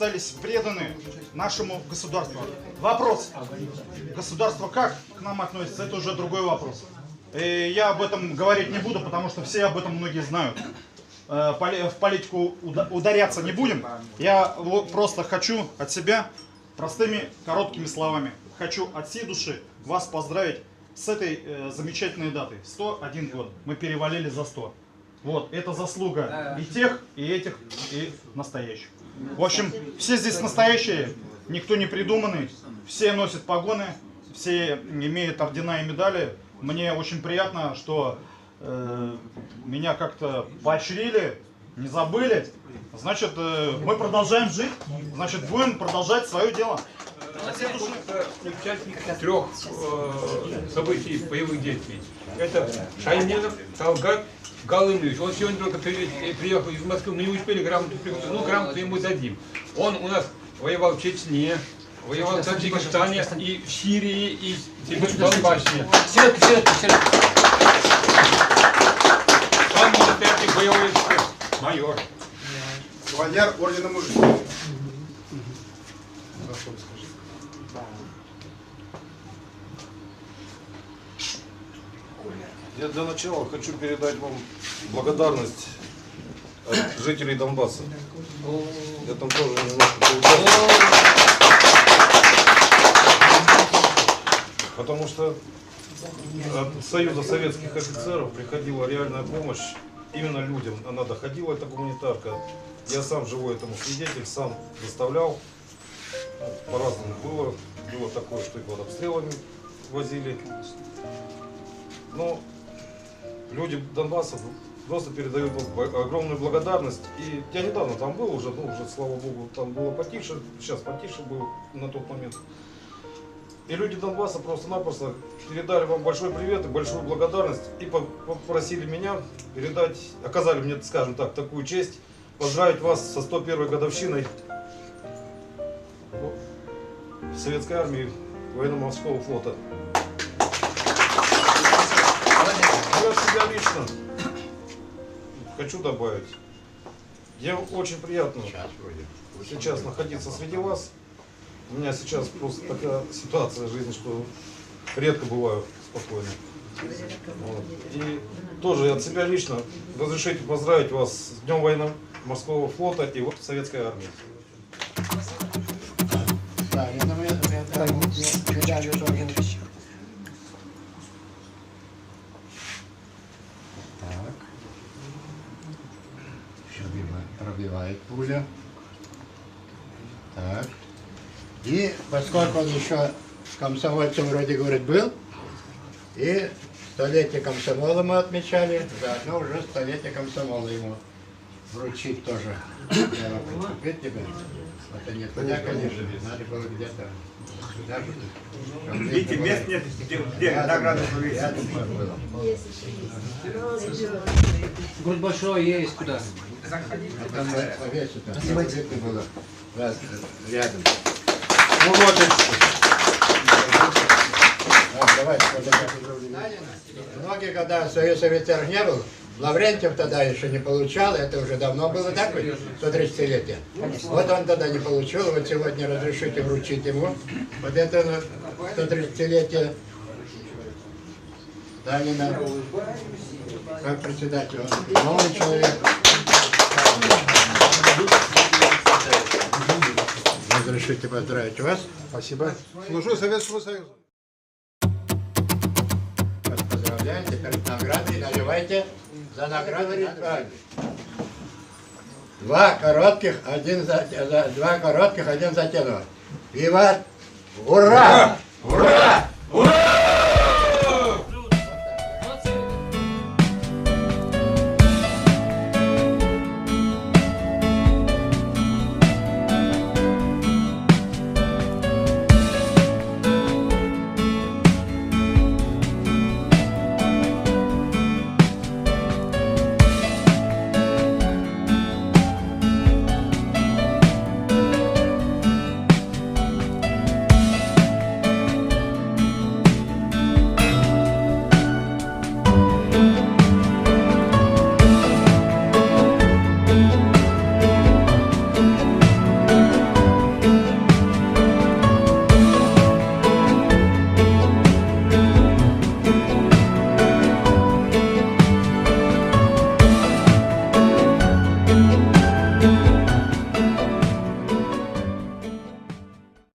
остались преданы нашему государству. Вопрос. Государство как к нам относится, это уже другой вопрос. И я об этом говорить не буду, потому что все об этом многие знают. В политику ударяться не будем. Я просто хочу от себя простыми, короткими словами. Хочу от всей души вас поздравить с этой замечательной датой. 101 год. Мы перевалили за 100. Вот, это заслуга и тех, и этих, и настоящих. В общем, все здесь настоящие, никто не придуманный, все носят погоны, все имеют ордена и медали. Мне очень приятно, что меня как-то поощрили, не забыли. Значит, мы продолжаем жить, значит, будем продолжать свое дело. Участник трех событий боевых действий. Это Шайменов Талгат Галымович. Он сегодня только приехал из Москвы, мы не успели грамоту приготовить, ну грамоту ему дадим. Он у нас воевал в Чечне, воевал в Таджикистане, и в Сирии, и в Донбассе. Самый настоящий боевой эксперт, майор. Кавалер ордена Мужества. Я для начала хочу передать вам благодарность от жителей Донбасса. Я там тоже немножко поучаствовал. Потому что от Союза советских офицеров приходила реальная помощь именно людям. Она доходила, эта гуманитарка. Я сам живой этому свидетель, сам доставлял. По-разному было. Было такое, что и под обстрелами возили. Но люди Донбасса просто передают огромную благодарность. И я недавно там был уже, ну уже, слава богу, там было потише, сейчас потише было на тот момент. И люди Донбасса просто-напросто передали вам большой привет и большую благодарность. И попросили меня передать, оказали мне, скажем так, такую честь, поздравить вас со 101-й годовщиной Советской армии военно-морского флота. Я от себя лично хочу добавить. Мне очень приятно сейчас находиться среди вас. У меня сейчас просто такая ситуация в жизни, что редко бываю спокойно. Вот. И тоже от себя лично разрешите поздравить вас с Днем военно-морского флота и вот Советской армии. Пробивает пуля. Так. И поскольку он еще комсомольцем вроде говорит был, и столетие комсомола мы отмечали, заодно уже столетие комсомола ему вручить тоже. Я купить тебе. Это нет, конечно, надо было где-то. Видите, мест нет, где награда повесить. Грудь большой есть куда. Там повесить было рядом. Ну вот Давайте. Многие года Союз офицеров не был, Лаврентьев тогда еще не получал, это уже давно было, так ведь, 130-летие. Вот он тогда не получил, вот сегодня разрешите вручить ему вот это 130-летие Сталина, как председатель, он новый человек. Разрешите поздравить вас. Спасибо. Служу Советскому Союзу. Вас поздравляю, теперь награды наливайте за награды. Два коротких, один затянут. Виват! Ура! Ура! Ура!